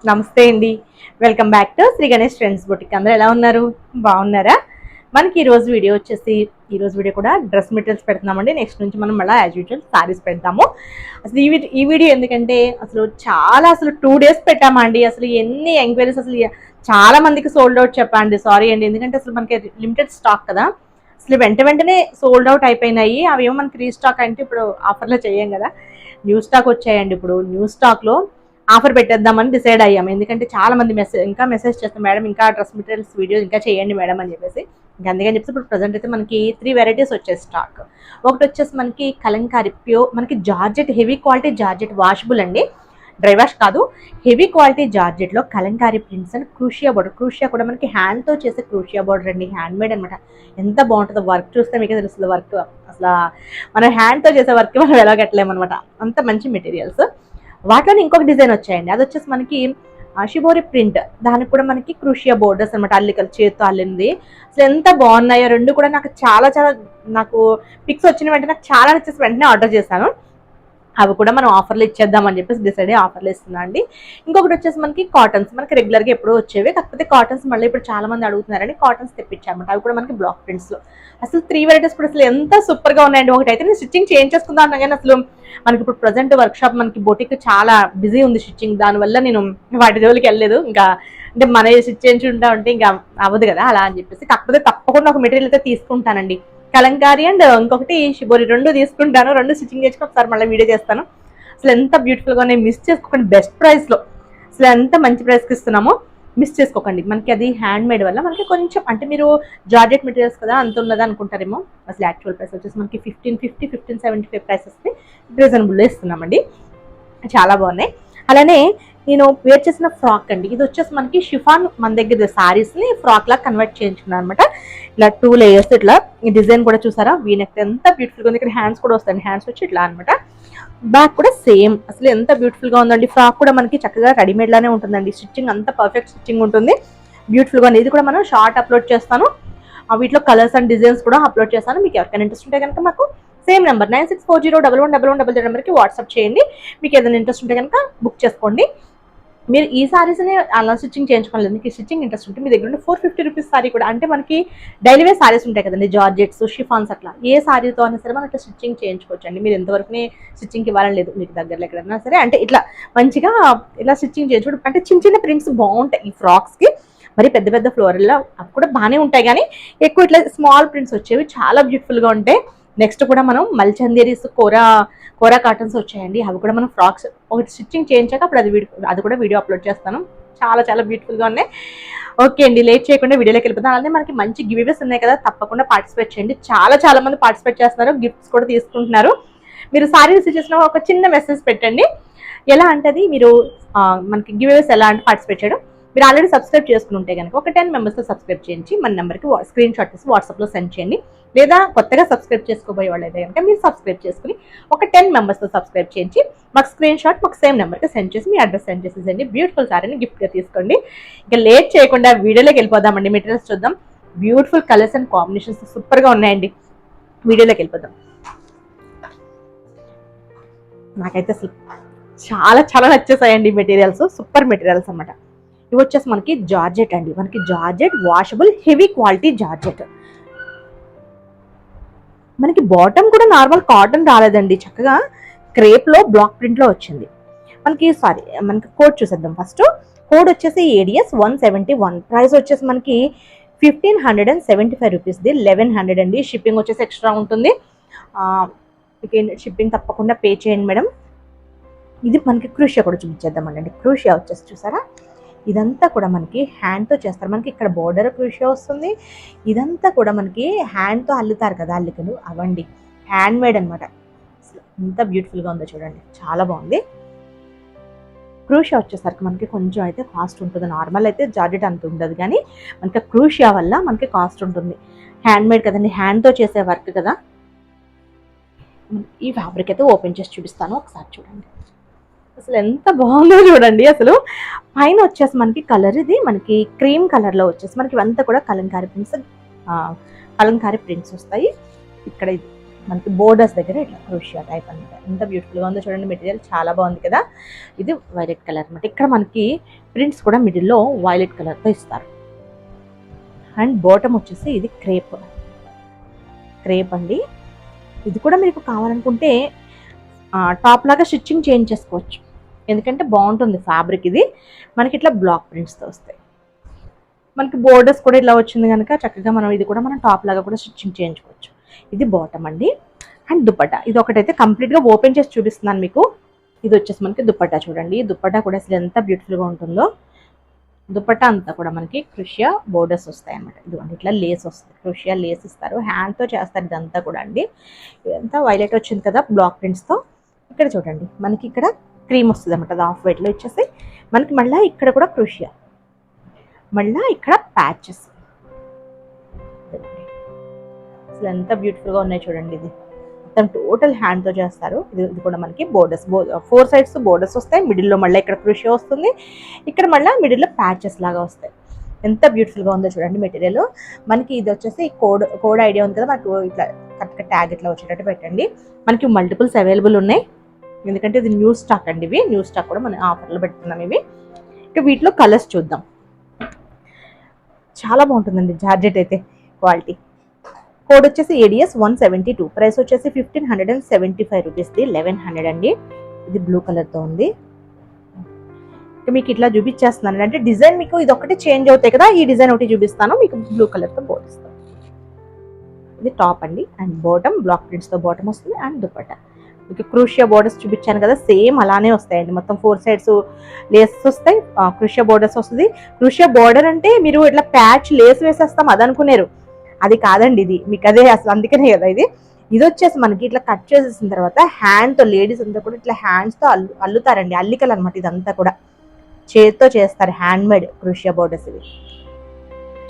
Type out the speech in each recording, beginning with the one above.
నమస్తే అండి. Welcome back to Shri Ganesh friends boutique. అందరూ ఎలా ఉన్నారు? బాగున్నారా? మనకి ఈరోజు వీడియో కూడా డ్రెస్ మెటీరియల్స్ పెడుతున్నామండి. నెక్స్ట్ నుంచి మనం మళ్ళీ యాజ్ యూజువల్ సారీస్ పెడతాము. అసలు ఈ వీడియో ఎందుకంటే అసలు 2 డేస్ పెట్టామండి. అసలు ఎన్ని ఎంక్వైరీస్, అసలు చాలా మందికి సోల్డ్ అవుట్ చెప్పండి. సారీ అండి, ఎందుకంటే అసలు మనకి లిమిటెడ్ స్టాక్ కదా, అసలు వెంటనే సోల్డ్ అవుట్ అయిపోయినాయి. అవేమో మనకి రీస్టాక్ అంటే ఇప్పుడు ఆఫర్లో చేయం కదా, న్యూ స్టాక్ వచ్చాయండి. ఇప్పుడు న్యూ స్టాక్లో ఆఫర్ పెట్టేద్దామని డిసైడ్ అయ్యాము. ఎందుకంటే చాలా మంది మెసేజ్ చేస్తాం, మేడం ఇంకా డ్రెస్ మెటీరియల్స్ వీడియో ఇంకా చేయండి మేడం అని చెప్పేసి. ఇంకా అందుకని చెప్పేసి ఇప్పుడు ప్రజెంట్ అయితే మనకి 3 వెరైటీస్ వచ్చే స్టాక్. ఒకటి వచ్చేసి మనకి కలంకారీ ప్యూర్, మనకి georgette, heavy quality georgette, washable అండి, డ్రై వాష్ కాదు, హెవీ క్వాలిటీ జార్జెట్లో Kalamkari prints and crosia border. Crosia కూడా మనకి హ్యాండ్తో చేసే క్రూషియా బోర్డర్ అండి, హ్యాండ్ మేడ్ అనమాట. ఎంత బాగుంటుందో వర్క్ చూస్తే మీకే తెలుస్తుంది. వర్క్ అసలు మన హ్యాండ్తో చేసే వర్క్ మనం ఎలాగట్లేమన్నమాట, అంత మంచి మెటీరియల్స్. వాటిలో ఇంకొక డిజైన్ వచ్చాయండి, అది వచ్చేసి మనకి షిబోరి ప్రింట్, దానికి కూడా మనకి క్రూషియా బోర్డర్స్ అనమాట, అల్లికలు చేతితో అల్లింది. అసలు ఎంత బాగున్నాయో రెండు కూడా. నాకు పిక్స్ వచ్చిన వెంటనే నాకు చాలా నచ్చేసి వెంటనే ఆర్డర్ చేశాను. అవి కూడా మనం ఆఫర్లు ఇచ్చేద్దామని చెప్పేసి డిసైడ్ అయ్యి ఆఫర్లు ఇస్తున్నా అండి. ఇంకొకటి వచ్చేసి మనకి కాటన్స్, మనకి రెగ్యులర్గా ఎప్పుడూ వచ్చేవి, కాకపోతే కాటన్స్ మళ్ళీ ఇప్పుడు చాలా మంది అడుగుతున్నారని కాటన్స్ తెప్పించామన్నమాట. అవి కూడా మనకి బ్లాక్ ప్రింట్స్లో. అసలు 3 వెరైటీస్ కూడా అసలు ఎంత సూపర్గా ఉన్నాయండి. ఒకటి అయితే నేను స్టిచ్చింగ్ చేయించేసుకుందాం అన్నా కానీ అసలు మనకి ఇప్పుడు ప్రజెంట్ వర్క్షాప్, మనకి బొటిక్ చాలా బిజీ ఉంది స్టిచ్చింగ్, దానివల్ల నేను వాటి జోలికి వెళ్ళలేదు. ఇంకా అంటే మన స్టిచ్ చేయించుకుంటా ఉంటే ఇంకా అవ్వదు కదా అలా అని చెప్పేసి. కాకపోతే తప్పకుండా ఒక మెటీరియల్ అయితే తీసుకుంటానండి, కలంకారీ అండ్ ఇంకొకటి షిబోరి, 2 తీసుకుంటాను. 2 స్టిచ్చింగ్ చేసుకుని ఒకసారి మళ్ళీ వీడియో చేస్తాను. అసలు ఎంత బ్యూటిఫుల్గా ఉన్నాయి, మిస్ చేసుకోకండి. బెస్ట్ ప్రైస్లో, అసలు ఎంత మంచి ప్రైస్కి ఇస్తున్నామో మిస్ చేసుకోకండి. మనకి అది హ్యాండ్ మేడ్ వల్ల మనకి కొంచెం, అంటే మీరు జార్జెట్ మెటీరియల్స్ కదా అంత ఉన్నదా అనుకుంటారేమో, అసలు యాక్చువల్ ప్రైస్ వచ్చేసి మనకి 1550, 1575 ప్రైసెస్ని రీజనబుల్లో ఇస్తున్నామండి. చాలా బాగున్నాయి. అలానే నేను వేర్ చేసిన ఫ్రాక్ అండి, ఇది వచ్చేసి మనకి షిఫాన్, మన దగ్గర శారీస్ని ఫ్రాక్ లాగా కన్వర్ట్ చేయించుకున్నాను అనమాట. ఇలా 2 లేయర్స్, ఇట్లా ఈ డిజైన్ కూడా చూసారా, వీనెక్ ఎంత బ్యూటిఫుల్గా ఉంది. ఇక్కడ హ్యాండ్స్ కూడా వస్తాయండి, హ్యాండ్స్ వచ్చి ఇట్లా అనమాట. బ్యాక్ కూడా సేమ్, అసలు ఎంత బ్యూటిఫుల్గా ఉందండి. ఫ్రాక్ కూడా మనకి చక్కగా రెడీమేడ్ లానే ఉంటుందండి, స్టిచ్చింగ్ అంత పర్ఫెక్ట్ స్టిచ్చింగ్ ఉంటుంది, బ్యూటిఫుల్గా ఉంది. ఇది కూడా మనం షార్ట్ అప్లోడ్ చేస్తాను, వీటిలో కలర్స్ అండ్ డిజైన్స్ కూడా అప్లోడ్ చేస్తాను. మీకు ఎవరికైనా ఇంట్రెస్ట్ ఉంటే కనుక మాకు సేమ్ నెంబర్ 9640111100 నెంబర్కి వాట్సాప్ చేయండి. మీకు ఏదైనా ఇంట్రెస్ట్ ఉంటే కనుక బుక్ చేసుకోండి. మీరు ఈ సారీస్ని అలా స్టిచ్చింగ్ చేయించుకోలేదు, మీకు స్టిచ్చింగ్ ఇంట్రెస్ట్ ఉంటే మీ దగ్గర ఉంటే 450 రూపీస్ సారీ కూడా, అంటే మనకి డైలీ వేర్ సారీస్ ఉంటాయి కదండి, జార్జెట్స్, షిఫాన్స్, అట్లా ఏ సారీతో అయినా సరే మనం అట్లా స్టిచ్చింగ్ చేయించుకోవచ్చు అండి. మీరు ఎంతవరకు స్టిచ్చింగ్ ఇవ్వాలని లేదు, మీకు దగ్గరలో ఎక్కడైనా సరే అంటే ఇట్లా మంచిగా ఇలా స్టిచ్చింగ్ చేయించుకోవడం. అంటే చిన్న ప్రింట్స్ బాగుంటాయి ఈ ఫ్రాక్స్కి, మరి పెద్ద ఫ్లోరల్లో అవి కూడా బాగానే ఉంటాయి, కానీ ఎక్కువ ఇట్లా స్మాల్ ప్రింట్స్ వచ్చేవి చాలా బ్యూటిఫుల్గా ఉంటాయి. నెక్స్ట్ కూడా మనం మల్చందేరీస్, కోరా కాటన్స్ వచ్చాయండి, అవి కూడా మనం ఫ్రాక్స్ ఒకటి స్టిచ్చింగ్ చేయించాక అప్పుడు అది కూడా వీడియో అప్లోడ్ చేస్తాను. చాలా బ్యూటిఫుల్గా ఉన్నాయి. ఓకే అండి, లేట్ చేయకుండా వీడియోలోకి వెళ్ళిపోతాం. అలానే మనకి మంచి గివ్వేస్ ఉన్నాయి కదా, తప్పకుండా పార్టిసిపేట్ చేయండి. చాలా మంది పార్టిసిపేట్ చేస్తున్నారు, గిఫ్ట్స్ కూడా తీసుకుంటున్నారు. మీరు సారీ రిసీవ్ చేసిన ఒక చిన్న మెసేజ్ పెట్టండి. ఎలా అంటే మీరు మనకి గివ్వేస్ ఎలా అంటే పార్టిసిపేట్ చేయడం, మీరు ఆల్రెడీ సబ్స్క్రైబ్ చేసుకుని ఉంటే కనుక ఒక 10 మెంబర్స్తో సబ్స్క్రైబ్ చేయించి మన నెంబర్కి స్క్రీన్ షాట్ తీసి వాట్సాప్లో సెండ్ చేయండి. లేదా కొత్తగా సబ్స్క్రైబ్ చేసుకోబోయే వాళ్ళు అయితే కనుక మీరు సబ్స్క్రైబ్ చేసుకుని ఒక 10 మెంబర్స్తో సబ్స్క్రైబ్ చేయించి మాకు స్క్రీన్ షాట్ మాకు సేమ్ నెంబర్కి సెండ్ చేసి మీ అడ్రస్ సెండ్ చేసేసండి. బ్యూటిఫుల్ సారీని గిఫ్ట్గా తీసుకోండి. ఇక లేట్ చేయకుండా వీడియోలోకి వెళ్ళిపోదామండి. మెటీరియల్స్ చూద్దాం. బ్యూటిఫుల్ కలర్స్ అండ్ కాంబినేషన్స్ సూపర్గా ఉన్నాయండి. వీడియోలోకి వెళ్ళిపోదాం. నాకైతే అసలు చాలా నచ్చేసాయండి మెటీరియల్స్, సూపర్ మెటీరియల్స్ అన్నమాట. ఇవి వచ్చేసి మనకి జార్జెట్ అండి, మనకి georgette washable heavy quality georgette. మనకి బాటమ్ కూడా నార్మల్ కాటన్ రాలేదండి, చక్కగా క్రేప్లో బ్లాక్ ప్రింట్లో వచ్చింది. మనకి కోడ్ చూసేద్దాం. ఫస్ట్ కోడ్ వచ్చేసి ADS 171. ప్రైస్ వచ్చేసి మనకి 1575 రూపీస్ది, 1100 అండి. షిప్పింగ్ వచ్చేసి ఎక్స్ట్రా ఉంటుంది. షిప్పింగ్ తప్పకుండా పే చేయండి మేడం. ఇది మనకి క్రూషియా కూడా చూపించేద్దామండి. క్రూషియా వచ్చేసి చూసారా, ఇదంతా కూడా మనకి హ్యాండ్తో చేస్తారు. మనకి ఇక్కడ బోర్డర్ క్రూషియా వస్తుంది, ఇదంతా కూడా మనకి హ్యాండ్తో అల్లుతారు కదా అల్లికలు, అవండి హ్యాండ్ మేడ్ అనమాట. ఎంత బ్యూటిఫుల్గా ఉందో చూడండి, చాలా బాగుంది. క్రూషియా వచ్చేసరికి మనకి కొంచెం అయితే కాస్ట్ ఉంటుంది. నార్మల్ అయితే జార్జెట్ అంత ఉండదు, కానీ మనకి క్రూషియా వల్ల మనకి కాస్ట్ ఉంటుంది. హ్యాండ్ మేడ్ కదండి, హ్యాండ్తో చేసే వర్క్ కదా. ఈ ఫ్యాబ్రిక్ అయితే ఓపెన్ చేసి చూపిస్తాను, ఒకసారి చూడండి. అసలు ఎంత బాగుందో చూడండి. అసలు పైన వచ్చేసి మనకి కలర్, ఇది మనకి క్రీమ్ కలర్లో వచ్చేసి మనకి ఇవంతా కూడా కలంకారీ ప్రింట్స్ వస్తాయి. ఇక్కడ మనకి బోర్డర్స్ దగ్గర ఇట్లా క్రూషియా టైప్ అనమాట. ఎంత బ్యూటిఫుల్గా ఉందో చూడండి, మెటీరియల్ చాలా బాగుంది కదా. ఇది వైలెట్ కలర్ అనమాట. ఇక్కడ మనకి ప్రింట్స్ కూడా మిడిల్లో వైలెట్ కలర్తో ఇస్తారు. అండ్ బాటమ్ వచ్చేసి ఇది క్రేప్ అండి. ఇది కూడా మీకు కావాలనుకుంటే టాప్ లాగా స్టిచ్చింగ్ చేంజ్ చేసుకోవచ్చు, ఎందుకంటే బాగుంటుంది ఫ్యాబ్రిక్. ఇది మనకి ఇట్లా బ్లాక్ ప్రింట్స్తో వస్తాయి. మనకి బోర్డర్స్ కూడా ఇలా వచ్చింది కనుక చక్కగా మనం ఇది కూడా మనం టాప్ లాగా కూడా స్టిచ్చింగ్ చేయించుకోవచ్చు. ఇది బాటమ్ అండి. అండ్ దుపట్టా ఇది ఒకటైతే కంప్లీట్గా ఓపెన్ చేసి చూపిస్తున్నాను మీకు. ఇది వచ్చేసి మనకి దుపట్టా చూడండి. దుపట్టా కూడా అసలు ఎంత బ్యూటిఫుల్గా ఉంటుందో. దుపట్టా అంతా కూడా మనకి క్రూషియా బోర్డర్స్ వస్తాయి అన్నమాట. ఇదిగోండి ఇట్లా లేస్ వస్తుంది, క్రూషియా లేస్ ఇస్తారు, హ్యాండ్తో చేస్తారు ఇదంతా కూడా అండి. ఇదంతా వైలెట్ వచ్చింది కదా బ్లాక్ ప్రింట్స్తో. ఇక్కడ చూడండి మనకి ఇక్కడ క్రీమ్ వస్తుంది అన్నమాట, అది ఆఫ్ వైట్లో ఇచ్చేసి మనకి మళ్ళీ ఇక్కడ కూడా క్రూషియా, మళ్ళీ ఇక్కడ ప్యాచెస్. అసలు ఎంత బ్యూటిఫుల్గా ఉన్నాయి చూడండి. ఇది మొత్తం టోటల్ హ్యాండ్తో చేస్తారు. ఇది కూడా మనకి బోర్డర్స్ 4 సైడ్స్ బోర్డర్స్ వస్తాయి. మిడిల్లో మళ్ళీ ఇక్కడ క్రూషియా వస్తుంది, ఇక్కడ మళ్ళీ మిడిల్లో ప్యాచెస్ లాగా వస్తాయి. ఎంత బ్యూటిఫుల్గా ఉందో చూడండి మెటీరియల్. మనకి ఇది వచ్చేసి కోడ్ ఐడియా ఉంది కదా, మనకు ఇట్లా కరెక్ట్గా ట్యాగ్ ఇట్లా వచ్చేటట్టు పెట్టండి. మనకి మల్టిపుల్స్ అవైలబుల్ ఉన్నాయి, ఎందుకంటే ఇది న్యూ స్టాక్ అండి. ఇవి న్యూ స్టాక్ కూడా మనం ఆఫర్లో పెడుతున్నాం. ఇవి ఇక వీటిలో కలర్స్ చూద్దాం. చాలా బాగుంటుందండి జార్జెట్ అయితే క్వాలిటీ. కోడ్ వచ్చేసి ADS 172, ప్రైస్ వచ్చేసి 1575 రూపీస్ది 1100 అండి. ఇది బ్లూ కలర్తో ఉంది. మీకు ఇట్లా చూపించేస్తున్నాను అంటే డిజైన్ మీకు ఇది ఒకటి చేంజ్ అవుతాయి కదా, ఈ డిజైన్ ఒకటి చూపిస్తాను మీకు బ్లూ కలర్తో బోర్డ్ ఇస్తాను. ఇది టాప్ అండి. అండ్ బాటమ్ బ్లాక్ ప్రింట్స్తో బాటమ్ వస్తుంది. అండ్ దుపట్టా మీకు క్రూషియా బోర్డర్స్ చూపించాను కదా, సేమ్ అలానే వస్తాయండి. మొత్తం 4 సైడ్స్ లేసెస్ వస్తాయి, క్రూషియా బోర్డర్స్ వస్తుంది. క్రూషియా బోర్డర్ అంటే మీరు ఇట్లా ప్యాచ్ లేస్ వేసేస్తాం అదనుకునేరు, అది కాదండి. ఇది మీకు అదే అసలు అందుకనే కదా ఇది వచ్చేసి మనకి ఇట్లా కట్ చేసేసిన తర్వాత హ్యాండ్తో లేడీస్ అంతా కూడా ఇట్లా హ్యాండ్స్తో అల్లుతారండి, అల్లికలు అనమాట. ఇదంతా కూడా చేతితో చేస్తారు, హ్యాండ్ మేడ్ క్రూషియా బోర్డర్స్. ఇవి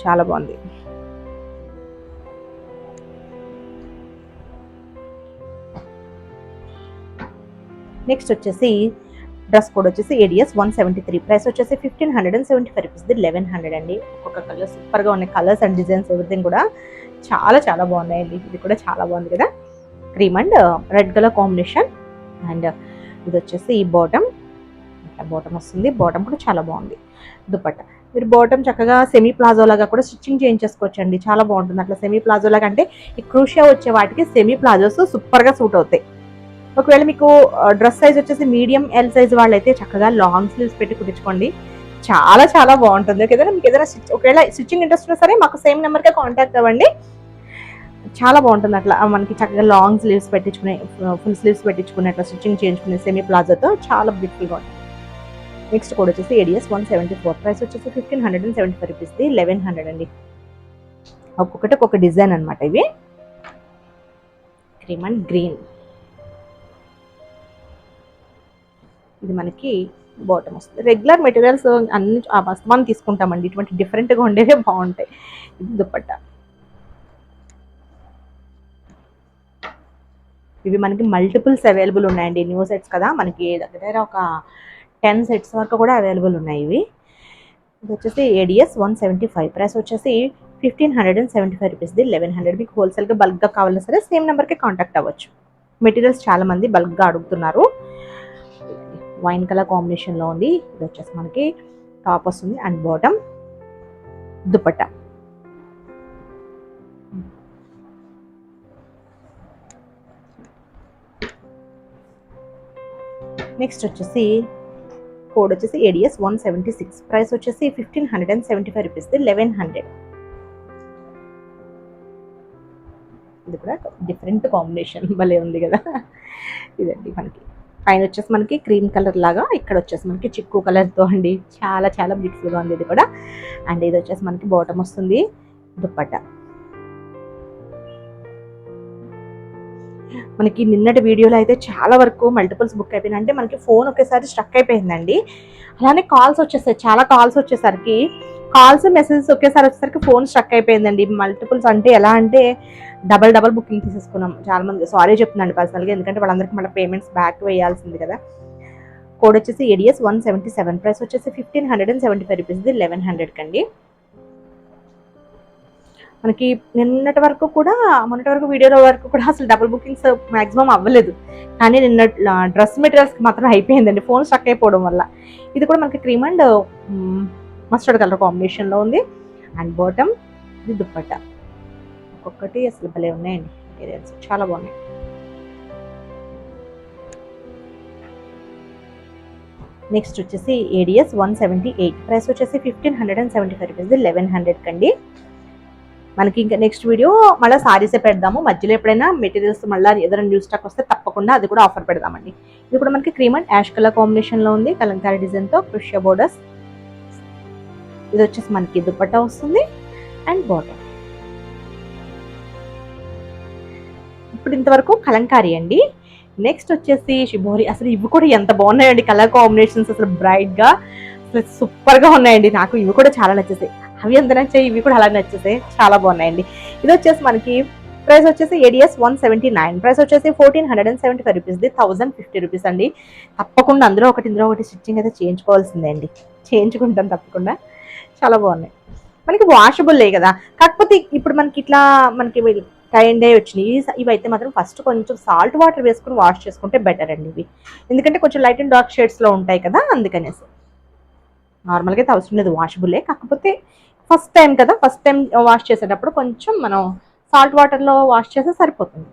చాలా బాగుంది. నెక్స్ట్ వచ్చేసి డ్రెస్ కోడ్ వచ్చేసి ADS 173, ప్రైస్ వచ్చేసి 1575 రూపీస్ది 1100 అండి. ఒక్కొక్క కలర్ సూపర్గా ఉన్నాయి, కలర్స్ అండ్ డిజైన్స్ ఎవ్రీథింగ్ కూడా చాలా చాలా బాగున్నాయండి. ఇది కూడా చాలా బాగుంది కదా, cream and red colour combination. And ఇది వచ్చేసి ఈ బాటమ్ వస్తుంది, బాటమ్ కూడా చాలా బాగుంది. దుపట్టా మీరు బాటమ్ చక్కగా సెమీ ప్లాజో లాగా కూడా స్టిచ్చింగ్ చేయించేసుకోవచ్చు అండి, చాలా బాగుంటుంది. అట్లా సెమీ ప్లాజో లాగా అంటే ఈ క్రూషియా వచ్చే వాటికి సెమీ ప్లాజోస్ సూపర్గా సూట్ అవుతాయి. ఒకవేళ మీకు డ్రెస్ సైజ్ వచ్చేసి మీడియం L సైజ్ వాళ్ళైతే చక్కగా లాంగ్ స్లీవ్స్ పెట్టి కుట్టించుకోండి, చాలా చాలా బాగుంటుంది. ఏదైనా మీకు ఏదైనా ఒకవేళ స్టిచ్చింగ్ ఇంట్రెస్ట్ ఉన్నా సరే మాకు సేమ్ నెంబర్కే కాంటాక్ట్ అవ్వండి, చాలా బాగుంటుంది. అట్లా మనకి చక్కగా లాంగ్ స్లీవ్స్ పెట్టించుకునే, ఫుల్ స్లీవ్స్ పెట్టించుకునే, అట్లా స్టిచ్చింగ్ చేయించుకునే సెమీ ప్లాజోతో చాలా బ్యూటిఫుల్గా ఉంటుంది. నెక్స్ట్ కోడ్ వచ్చేసి ADS 174, ప్రైస్ వచ్చేసి 1575 రూపీస్ది 1100 అండి. ఒక్కొక్కటి ఒక్కొక్క డిజైన్ అనమాట. ఇవి క్రీమ్ అండ్ గ్రీన్. ఇది మనకి బాటమ్ వస్తుంది. రెగ్యులర్ మెటీరియల్స్ అన్ని మనం తీసుకుంటామండి, ఇటువంటి డిఫరెంట్గా ఉండేవే బాగుంటాయి. ఇది దుపట్టా. ఇవి మనకి మల్టిపుల్స్ అవైలబుల్ ఉన్నాయండి, న్యూ సెట్స్ కదా, మనకి దగ్గర ఒక 10 సెట్స్ వరకు కూడా అవైలబుల్ ఉన్నాయి. ఇవి ఇది వచ్చేసి ADS 175, ప్రైస్ వచ్చేసి 1575 రూపీస్ది 1100. మీకు హోల్సేల్గా బల్క్గా కావాలన్నా సరే సేమ్ నెంబర్కి కాంటాక్ట్ అవ్వచ్చు. మెటీరియల్స్ చాలామంది బల్క్గా అడుగుతున్నారు. వైన్ కలర్ కాంబినేషన్లో ఉంది. ఇది వచ్చేసి మనకి టాప్ వస్తుంది అండ్ బాటమ్, దుపట్టా. నెక్స్ట్ వచ్చేసి కోడ్ వచ్చేసి ADS 176, ప్రైస్ వచ్చేసి 1575 రూపీస్ది 1100. ఇది కూడా డిఫరెంట్ కాంబినేషన్ భలే ఉంది కదా. ఇదండి మనకి పైన వచ్చేసి మనకి క్రీమ్ కలర్ లాగా, ఇక్కడ వచ్చేసి మనకి చిక్కు కలర్తో అండి, చాలా చాలా బ్యూటిఫుల్గా ఉంది ఇది కూడా. అండ్ ఇది వచ్చేసి మనకి బాటమ్ వస్తుంది, దుపట్టా. మనకి నిన్నటి వీడియోలో అయితే చాలా వరకు మల్టిపుల్స్ బుక్ అయిపోయినాయి, అంటే మనకి ఫోన్ ఒకేసారి స్ట్రక్ అయిపోయిందండి. అలానే కాల్స్ వచ్చేసాయి, చాలా కాల్స్ వచ్చేసరికి కాల్స్ మెసేజెస్ ఒకేసారి వచ్చేసరికి ఫోన్ స్ట్రక్ అయిపోయిందండి. మల్టిపుల్స్ అంటే ఎలా అంటే డబల్ బుకింగ్ తీసేసుకున్నాం చాలా మంది. సారీ చెప్తున్నాను పర్సనల్గా, ఎందుకంటే వాళ్ళందరికీ మళ్ళీ పేమెంట్స్ బ్యాక్ వేయాల్సింది కదా. కోడ్ వచ్చేసి ADS 177, ప్రైస్ వచ్చేసి 1575 రూపీస్ది 1100 కండి. మనకి మొన్నటి వరకు వీడియోలో వరకు కూడా అసలు డబుల్ బుకింగ్స్ మ్యాక్సిమం అవ్వలేదు. కానీ నిన్న డ్రెస్ మెటీరియల్స్కి మాత్రం అయిపోయిందండి, ఫోన్ స్టక్ అయిపోవడం వల్ల. ఇది కూడా మనకి క్రీమ్ అండ్ మస్టర్డ్ కలర్ కాంబినేషన్లో ఉంది. అండ్ బాటమ్, ఇది దుప్పట్టా. ఒక్కొక్కటి అసలు భలే ఉన్నాయండి మెటీరియల్స్, చాలా బాగున్నాయి. నెక్స్ట్ వచ్చేసి ADS 178, ప్రైస్ వచ్చేసి 1575 రూపీస్, 1100 కండి. మనకి ఇంకా నెక్స్ట్ వీడియో మళ్ళీ సారీసే పెడదాము. మధ్యలో ఎప్పుడైనా మెటీరియల్స్ మళ్ళీ ఏదైనా న్యూ స్టాక్ వస్తే తప్పకుండా అది కూడా ఆఫర్ పెడదామండి. ఇది కూడా మనకి క్రీమ్ అండ్ యాష్ కలర్ కాంబినేషన్లో ఉంది, కలంకారీ డిజైన్తో క్రుషియా బోర్డర్స్. ఇది వచ్చేసి మనకి దుపట్టా వస్తుంది అండ్ బాటమ్. ఇప్పుడు ఇంతవరకు కలంకారీ అండి. నెక్స్ట్ వచ్చేసి షిబోరి. అసలు ఇవి కూడా ఎంత బాగున్నాయండి, కలర్ కాంబినేషన్స్ అసలు బ్రైట్గా, అసలు సూపర్గా ఉన్నాయండి. నాకు ఇవి కూడా చాలా నచ్చేసాయి. అవి ఎంత నచ్చాయి, ఇవి కూడా అలా నచ్చేసాయి, చాలా బాగున్నాయండి. ఇది వచ్చేసి మనకి ప్రైస్ వచ్చేసి ADS 179, ప్రైస్ వచ్చేసి 1475 రూపీస్, 1050 రూపీస్ అండి. తప్పకుండా అందులో ఒకటి ఇందులో ఒకటి స్టిచ్చింగ్ అయితే చేయించుకోవాల్సిందే అండి, చేయించుకుంటాం తప్పకుండా. చాలా బాగున్నాయి. మనకి వాషబుల్ కదా, కాకపోతే ఇప్పుడు మనకి ఇట్లా మనకి టైండ్ అయ్యి వచ్చినాయి. ఇవి అయితే మాత్రం ఫస్ట్ కొంచెం సాల్ట్ వాటర్ వేసుకుని వాష్ చేసుకుంటే బెటర్ అండి ఇవి, ఎందుకంటే కొంచెం లైట్ అండ్ డార్క్ షేడ్స్లో ఉంటాయి కదా, అందుకనేసి. నార్మల్గా అయితే అవసరం లేదు, వాషబుల్లే. కాకపోతే ఫస్ట్ టైం కదా, ఫస్ట్ టైం వాష్ చేసేటప్పుడు కొంచెం మనం సాల్ట్ వాటర్లో వాష్ చేస్తే సరిపోతుంది.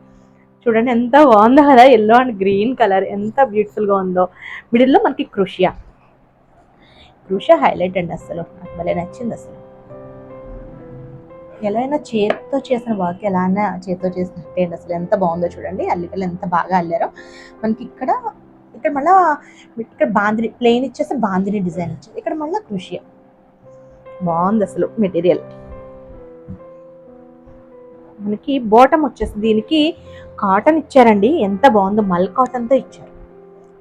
చూడండి ఎంత బాగుందో కదా, ఎల్లో అండ్ గ్రీన్ కలర్ ఎంత బ్యూటిఫుల్గా ఉందో. మిడిల్లో మనకి క్రూషియా హైలైట్ అండి, అసలు నాకు భలే నచ్చింది. అసలు ఎలా అయినా చేతితో చేసిన వర్క్, ఎలా అయినా చేతితో చేసినట్టే అండి. అసలు ఎంత బాగుందో చూడండి, అల్లికలు ఎంత బాగా అల్లారో. మనకి ఇక్కడ మళ్ళీ ఇక్కడ బాందిని ప్లెయిన్ ఇచ్చేసి బాందిని డిజైన్ ఇచ్చింది, ఇక్కడ మళ్ళీ క్రూషియా. బాగుంది అసలు మెటీరియల్. మనకి బాటమ్ వచ్చేసి దీనికి కాటన్ ఇచ్చారండి, ఎంత బాగుందో, మల్ కాటన్తో ఇచ్చారు.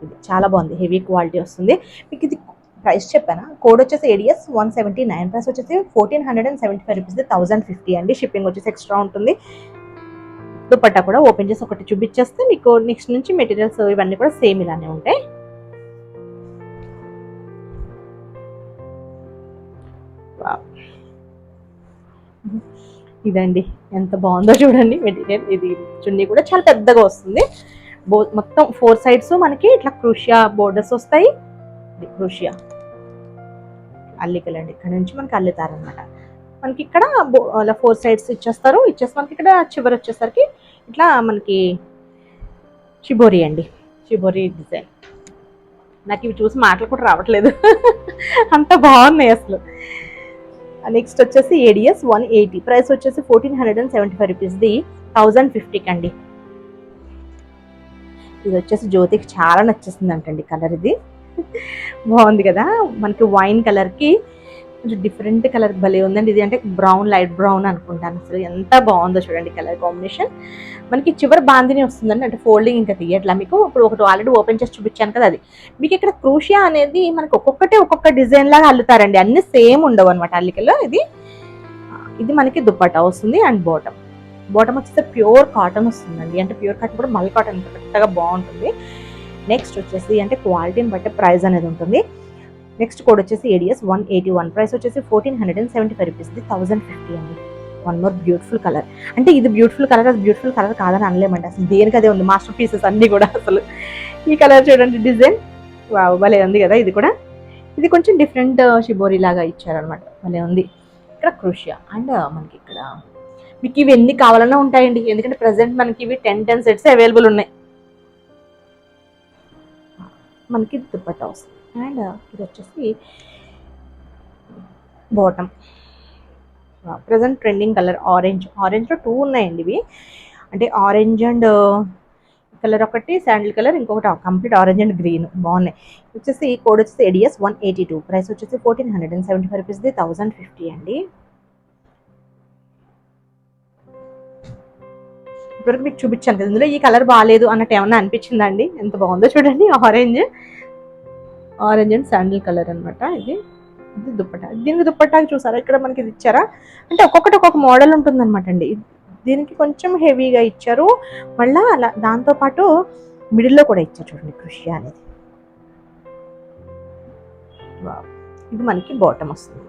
ఇది చాలా బాగుంది, హెవీ క్వాలిటీ వస్తుంది. మీకు ఇది ప్రైస్ చెప్పానా, కోడ్ వచ్చేసి ADS 179, ప్రైస్ వచ్చేసి 1475 రూపీస్, 1050 అండి. షిప్పింగ్ వచ్చేసి ఎక్స్ట్రా ఉంటుంది. దుపట్టా కూడా ఓపెన్ చేసి ఒకటి చూపించేస్తే మీకు నెక్స్ట్ నుంచి మెటీరియల్స్ ఇవన్నీ కూడా సేమ్ ఇలానే ఉంటాయి. ఇదండి ఎంత బాగుందో చూడండి మెటీరియల్. ఇది చున్నీ కూడా చాలా పెద్దగా వస్తుంది, మొత్తం 4 సైడ్స్ మనకి ఇట్లా క్రూషియా బోర్డర్స్ వస్తాయి. క్రూషియా అల్లికలండి, ఇక్కడ నుంచి మనకి అల్లుతారనమాట. మనకి ఇక్కడ అలా 4 సైడ్స్ ఇచ్చేసి మనకి ఇక్కడ చివరి వచ్చేసరికి ఇట్లా మనకి షిబోరి అండి, షిబోరి డిజైన్. నాకు ఇవి చూసి మాటలు కూడా రావట్లేదు, అంత బాగున్నాయి అసలు. నెక్స్ట్ వచ్చేసి ADS 180, ప్రైస్ వచ్చేసి 1475 రూపీస్, 1050 అండి. ఇది వచ్చేసి జ్యోతికి చాలా నచ్చేసింది అంటండి కలర్. ఇది బాగుంది కదా, మనకి వైన్ కలర్కి కొంచెం డిఫరెంట్ కలర్ భలే ఉందండి. ఇది అంటే బ్రౌన్, లైట్ బ్రౌన్ అనుకుంటాను. అసలు ఎంత బాగుందో చూడండి కలర్ కాంబినేషన్. మనకి చివరి బాందిని వస్తుందండి, అంటే ఫోల్డింగ్ ఇంకా తీయట్లా మీకు. ఇప్పుడు ఒకటి ఆల్రెడీ ఓపెన్ చేసి చూపించాను కదా, అది మీకు ఇక్కడ క్రూషియా అనేది మనకి ఒక్కొక్క డిజైన్ లాగా అల్లుతారండి, అన్ని సేమ్ ఉండవు అనమాట అల్లికలు. ఇది మనకి దుపట్టా వస్తుంది అండ్ బాటమ్ వచ్చేసి ప్యూర్ కాటన్ వస్తుందండి, అంటే ప్యూర్ కాటన్ కూడా మల్ కాటన్ కరెక్ట్గా బాగుంటుంది. నెక్స్ట్ వచ్చేసి అంటే క్వాలిటీని బట్టి ప్రైస్ అనేది ఉంటుంది. నెక్స్ట్ కోడ్ వచ్చేసి ADS 181, ప్రైస్ వచ్చేసి 1475 రూపీస్, 1050 అండి. One more beautiful colour. అంటే ఇది బ్యూటిఫుల్ కలర్, అది బ్యూటిఫుల్ కలర్ కాదని అనలేమండి, అసలు దేనికి అదే ఉంది. మాస్టర్ పీసెస్ అన్నీ కూడా అసలు. ఈ కలర్ చూడండి, డిజైన్ వావ్ భలే ఉంది కదా. ఇది కొంచెం డిఫరెంట్ షిబోరి లాగా ఇచ్చారనమాట, భలే ఉంది. ఇక్కడ క్రూషియా అండ్ మనకి ఇక్కడ మీకు ఇవి ఎన్ని కావాలన్నా ఉంటాయండి, ఎందుకంటే ప్రజెంట్ మనకి ఇవి 10 సెట్స్ అవైలబుల్ ఉన్నాయి. మనకి దుపట్టా వస్తుంది అండ్ ఇది వచ్చేసి బాటమ్. ప్రజెంట్ ట్రెండింగ్ కలర్ ఆరెంజ్లో 2 ఉన్నాయండి ఇవి, అంటే ఆరెంజ్ అండ్ కలర్ ఒకటి, శాండిల్ కలర్ ఇంకొకటి, కంప్లీట్ ఆరెంజ్ అండ్ గ్రీన్ బాగున్నాయి. వచ్చేసి కోడ్ వచ్చేసి ADS 182, ప్రైస్ వచ్చేసి 1475 రూపీస్, 1050 అండి. ఇప్పటివరకు మీకు చూపించాను కదా, ఇందులో ఈ కలర్ బాగాలేదు అన్నట్టు ఏమన్నా అనిపించిందండి. ఎంత బాగుందో చూడండి, ఆరెంజ్ అండ్ శాండిల్ కలర్ అనమాట. ఇది దుప్పట్టా. దీనికి దుప్పట్టాకి చూసారా ఇక్కడ మనకి ఇది ఇచ్చారా, అంటే ఒక్కొక్క మోడల్ ఉంటుంది అనమాట అండి. దీనికి కొంచెం హెవీగా ఇచ్చారు, మళ్ళీ అలా దాంతోపాటు మిడిల్లో కూడా ఇచ్చారు చూడండి క్రూషియా అనేది. ఇది మనకి బాటమ్ వస్తుంది.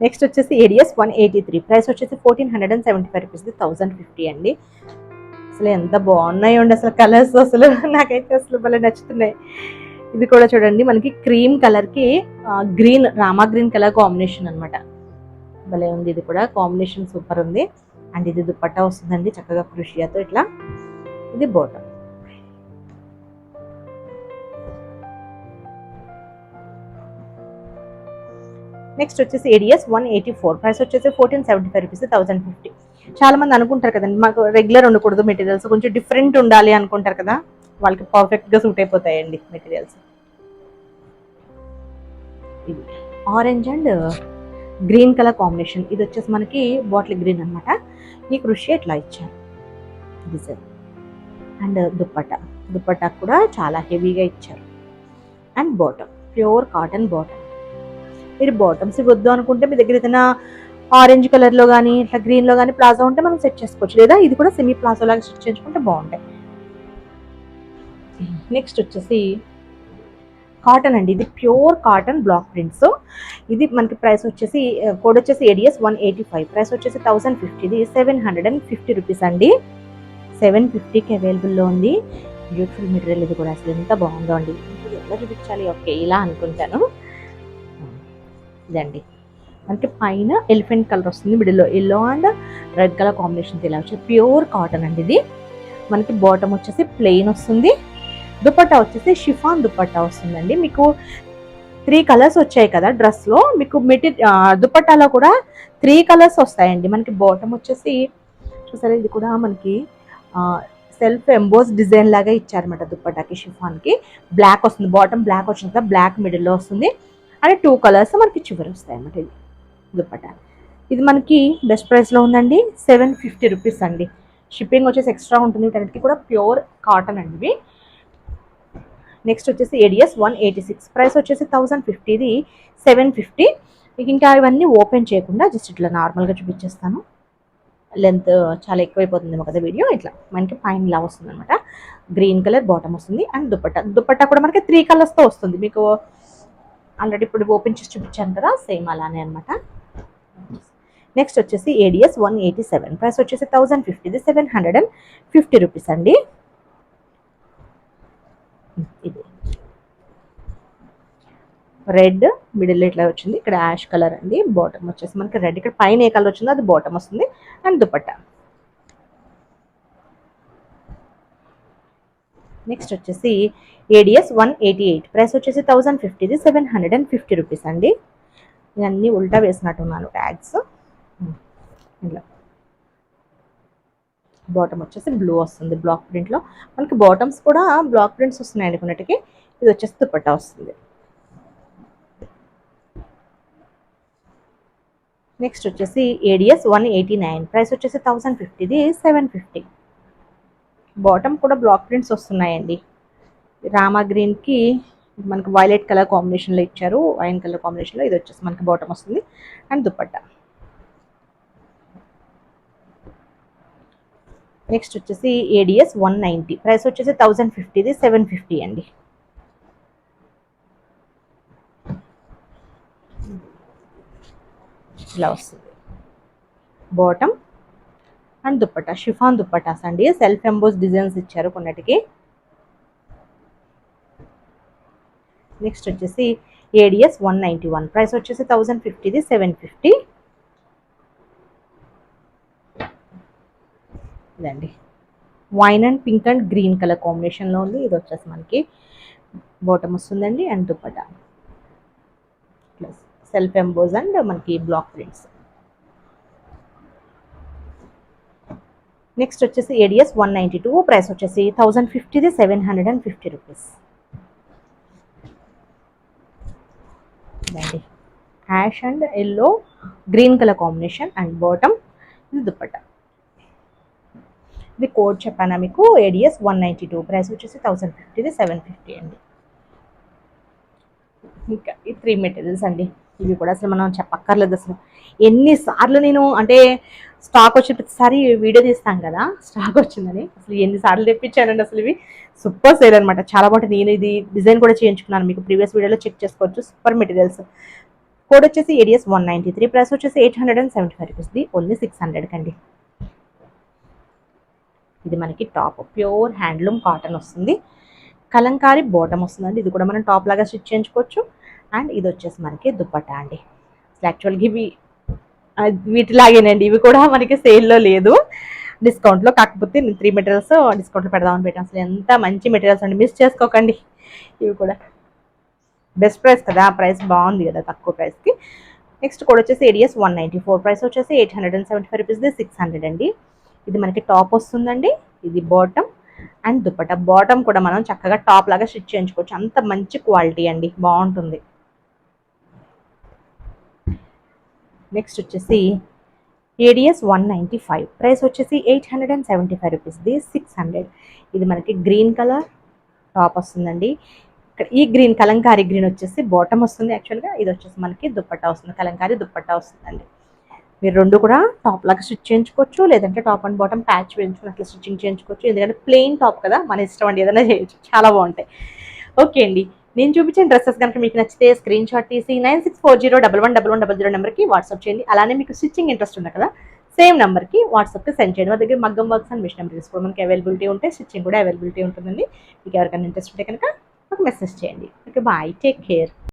నెక్స్ట్ వచ్చేసి ఏడిఎస్ 183, ప్రైస్ వచ్చేసి 1475 రూపీస్, 1050 అండి. అసలు ఎంత బాగున్నాయండి అసలు కలర్స్, అసలు నాకైతే అసలు భలే నచ్చుతున్నాయి. ఇది కూడా చూడండి మనకి క్రీమ్ కలర్కి green, Rama green colour combination అనమాట. భలే ఉంది, ఇది కూడా కాంబినేషన్ సూపర్ ఉంది. అండ్ ఇది దుపట్టా వస్తుందండి చక్కగా క్రూషియాతో ఇట్లా. ఇది బాటమ్. నెక్స్ట్ వచ్చేసి ఏడిఎస్ 184, ప్రైస్ వచ్చేసి 1475 రూపీస్, 1050. చాలా మంది అనుకుంటారు కదండి మాకు రెగ్యులర్ ఉండకూడదు మెటీరియల్స్, కొంచెం డిఫరెంట్ ఉండాలి అనుకుంటారు కదా, వాళ్ళకి పర్ఫెక్ట్గా సూట్ అయిపోతాయండి మెటీరియల్స్. ఇది orange and green colour combination. ఇది వచ్చేసి మనకి బాటిల్ గ్రీన్ అనమాట. ఈ క్రూషియా ఇట్లా ఇచ్చారు డిజైన్. అండ్ దుపట్టా కూడా చాలా హెవీగా ఇచ్చారు. And bottom pure cotton bottom. మీరు బాటమ్స్ వద్దు అనుకుంటే మీ దగ్గర ఏదైనా ఆరెంజ్ కలర్లో కానీ ఇట్లా గ్రీన్లో కానీ ప్లాజో ఉంటే మనం సెట్ చేసుకోవచ్చు, లేదా ఇది కూడా సెమీ ప్లాజో లాగా స్టిచ్ చేసుకుంటే బాగుంటాయి. నెక్స్ట్ వచ్చేసి కాటన్ అండి, ఇది ప్యూర్ కాటన్ బ్లాక్ ప్రింట్స్. ఇది మనకి ప్రైస్ వచ్చేసి కోడ్ వచ్చేసి ఏడిఎస్ 185, ప్రైస్ వచ్చేసి 1050, ఇది 750 రూపీస్ అండి. 750కి అవైలబుల్లో ఉంది. బ్యూటిఫుల్ మెటీరియల్ ఇది కూడా, అసలు ఎంత బాగుందో అండి. ఎలా చూపించాలి, ఓకే ఇలా అనుకుంటాను. ఇదండి మనకి పైన ఎలిఫెంట్ కలర్ వస్తుంది, మిడిల్లో yellow and red colour combination ఇలా వచ్చి ప్యూర్ కాటన్ అండి. ఇది మనకి బాటమ్ వచ్చేసి ప్లెయిన్ వస్తుంది. దుపట్టా వచ్చేసి షిఫాన్ దుపట్టా వస్తుందండి. మీకు 3 కలర్స్ వచ్చాయి కదా డ్రెస్లో, మీకు దుపట్టాలో కూడా 3 కలర్స్ వస్తాయండి. మనకి బాటమ్ వచ్చేసి చూసారా, ఇది కూడా మనకి సెల్ఫ్ ఎంబోస్ డిజైన్ లాగా ఇచ్చారన్నమాట. దుపట్టాకి షిఫాన్కి బ్లాక్ వస్తుంది, బాటమ్ బ్లాక్ వచ్చింది కదా, బ్లాక్ మిడిల్లో వస్తుంది. అండ్ 2 కలర్స్ మనకి చివరి వస్తాయి అన్నమాట. ఇది దుపట్టా. ఇది మనకి బెస్ట్ ప్రైస్లో ఉందండి, 750 రూపీస్ అండి. షిప్పింగ్ వచ్చేసి ఎక్స్ట్రా ఉంటుంది. వీటన్నిటికీ కూడా ప్యూర్ కాటన్ అండి ఇవి. నెక్స్ట్ వచ్చేసి ఏడిఎస్ 186, ప్రైస్ వచ్చేసి 1050, ఇది 750. మీకు ఇంకా ఇవన్నీ ఓపెన్ చేయకుండా జస్ట్ ఇట్లా నార్మల్గా చూపించేస్తాను. లెంత్ చాలా ఎక్కువైపోతుందేమో కదా వీడియో. ఇట్లా మనకి పైన ఇలా వస్తుంది అనమాట. గ్రీన్ కలర్ బాటమ్ వస్తుంది. అండ్ దుపట్టా కూడా మనకి 3 కలర్స్తో వస్తుంది. మీకు ఆల్రెడీ ఇప్పుడు ఓపెన్ చేసి చూపించాను కదా, సేమ్ అలానే అనమాట. నెక్స్ట్ వచ్చేసి ఏడిఎస్ 187, ప్రైస్ వచ్చేసి 1050, ఇది 750 రూపీస్ అండి. ఇది రెడ్ మిడిల్ ఇట్లా వచ్చింది, ఇక్కడ యాష్ కలర్ అండి. బాటమ్ వచ్చేసి మనకి రెడ్, ఇక్కడ పైన ఏ కలర్ వచ్చిందో అది బాటమ్ వస్తుంది. అండ్ దుపట్టా. నెక్స్ట్ వచ్చేసి ఏడిఎస్ 188, ప్రైస్ వచ్చేసి 1050, ఇది 750 రూపీస్ అండి. ఇవన్నీ ఉల్టా వేసినట్టున్నాను ట్యాగ్స్. ఇలా బాటమ్ వచ్చేసి బ్లూ వస్తుంది బ్లాక్ ప్రింట్లో. మనకి బాటమ్స్ కూడా బ్లాక్ ప్రింట్స్ వస్తున్నాయండి కొన్నిటికి. ఇది వచ్చేసి దుపట్టా వస్తుంది. నెక్స్ట్ వచ్చేసి ఏడిఎస్ 189, ప్రైస్ వచ్చేసి 1050, ఇది 750. బాటమ్ కూడా బ్లాక్ ప్రింట్స్ వస్తున్నాయండి. రామా గ్రీన్కి మనకి వైలెట్ కలర్ కాంబినేషన్లో ఇచ్చారు, వైన్ కలర్ కాంబినేషన్లో. ఇది వచ్చేసి మనకి బాటమ్ వస్తుంది. అండ్ దుపట్టా. నెక్స్ట్ వచ్చేసి ఏడిఎస్ 190, ప్రైస్ వచ్చేసి 1050, ఇది 750 అండి. ఇలా వస్తుంది bottom. And dupatta chiffon dupattas అండి, సెల్ఫ్ ఎంబోస్ డిజైన్స్ ఇచ్చారు కొన్నిటికి. నెక్స్ట్ వచ్చేసి ఏడిఎస్ 191, ప్రైస్ వచ్చేసి 1050, ఇది 750. ఇదండి wine and pink and green colour కాంబినేషన్లో ఉంది. ఇది వచ్చేసి మనకి బాటమ్ వస్తుందండి. And dupatta plus self emboss and మనకి బ్లాక్ ప్రింట్స్. నెక్స్ట్ వచ్చేసి ఏడిఎస్ 192, ప్రైస్ వచ్చేసి 1050, ఇది 750 రూపీస్. ఇదండి ash and yellow green colour combination. And bottom. ఇది దుపట్టా. ఇది కోడ్ చెప్పానా మీకు, ఏడిఎస్ 192, ప్రైస్ వచ్చేసి 1050, ఇది 750 అండి. ఇంకా ఈ 3 మెటీరియల్స్ అండి. ఇవి కూడా అసలు మనం చెప్పక్కర్లేదు. అసలు ఎన్నిసార్లు నేను అంటే స్టాక్ వచ్చి ప్రతిసారి వీడియో తీస్తాం కదా స్టాక్ వచ్చిందని, అసలు ఎన్నిసార్లు తెప్పించానండి. అసలు ఇవి సూపర్ సేల్ అనమాట, చాలా బాగుంటుంది. నేను ఇది డిజైన్ కూడా చేయించుకున్నాను, మీకు ప్రీవియస్ వీడియోలో చెక్ చేసుకోవచ్చు. సూపర్ మెటీరియల్స్, కోడ్ వచ్చేసి ADS 193, ప్రైస్ వచ్చేసి 875 రూపీస్ది, ఓన్లీ 600 కండి. ఇది మనకి టాప్ ప్యూర్ హ్యాండ్లూమ్ కాటన్ వస్తుంది, కలంకారీ బాటమ్ వస్తుందండి. ఇది కూడా మనం టాప్ లాగా స్టిచ్ చేయించుకోవచ్చు. అండ్ ఇది వచ్చేసి మనకి దుప్పట్టా అండి. యాక్చువల్గా ఇవి వీటిలాగేనండి, ఇవి కూడా మనకి సేల్లో లేదు, డిస్కౌంట్లో. కాకపోతే నేను 3 మెటీరియల్స్ డిస్కౌంట్లో పెడదామని పెట్టాను. అసలు ఎంత మంచి మెటీరియల్స్ అండి, మిస్ చేసుకోకండి. ఇవి కూడా బెస్ట్ ప్రైస్ కదా, ప్రైస్ బాగుంది కదా తక్కువ ప్రైస్కి. నెక్స్ట్ కోడ్ వచ్చేసి ADS 194, ప్రైస్ వచ్చేసి 875 రూపీస్ది, 600 అండి. ఇది మనకి టాప్ వస్తుందండి, ఇది బాటమ్ అండ్ దుప్పట్టా. బాటమ్ కూడా మనం చక్కగా టాప్ లాగా స్టిచ్ చేయించుకోవచ్చు, అంత మంచి క్వాలిటీ అండి, బాగుంటుంది. నెక్స్ట్ వచ్చేసి ADS 195, ప్రైస్ వచ్చేసి 875 రూపీస్ది, 600. ఇది మనకి గ్రీన్ కలర్ టాప్ వస్తుందండి. ఇక్కడ ఈ గ్రీన్ కలంకారీ గ్రీన్ వచ్చేసి బాటమ్ వస్తుంది యాక్చువల్గా. ఇది వచ్చేసి మనకి దుప్పట్టా వస్తుంది, కలంకారీ దుప్పట్టా వస్తుందండి. మీరు రెండు కూడా టాప్ లాగా స్టిచ్ చేయించుకోవచ్చు, లేదంటే టాప్ అండ్ బాటమ్ ప్యాచ్ వేయించుకుని అట్లా స్టిచ్చింగ్ చేయించుకోవచ్చు. ఎందుకంటే ప్లెయిన్ టాప్ కదా, మన ఇష్టం అండి, ఏదైనా చేయొచ్చు, చాలా బాగుంటాయి. ఓకే అండి, నేను చూపించిన డ్రెస్సెస్ కనుక మీకు నచ్చితే స్క్రీన్ షాట్ తీసి 9640111100 నెంబర్కి వాట్సాప్ చేయండి. అలానే మీకు స్టిచ్చింగ్ ఇంట్రెస్ట్ ఉంది కదా, సేమ్ నెంబర్కి వాట్సాప్కి సెండ్ చేయండి. మా దగ్గర మగ్గం వర్క్స్ అండ్ మిషన్ ఎంబ్రాయిడరీస్ కూడా మనకి అవైలబిలిటీ ఉంటాయి, స్టిచ్చింగ్ కూడా అవైలబిలిటీ ఉంటుందండి. మీకు ఎవరికైనా ఇంట్రెస్ట్ ఉంటే కనుక ఒక మెసేజ్ చేయండి. Okay, bye, take care.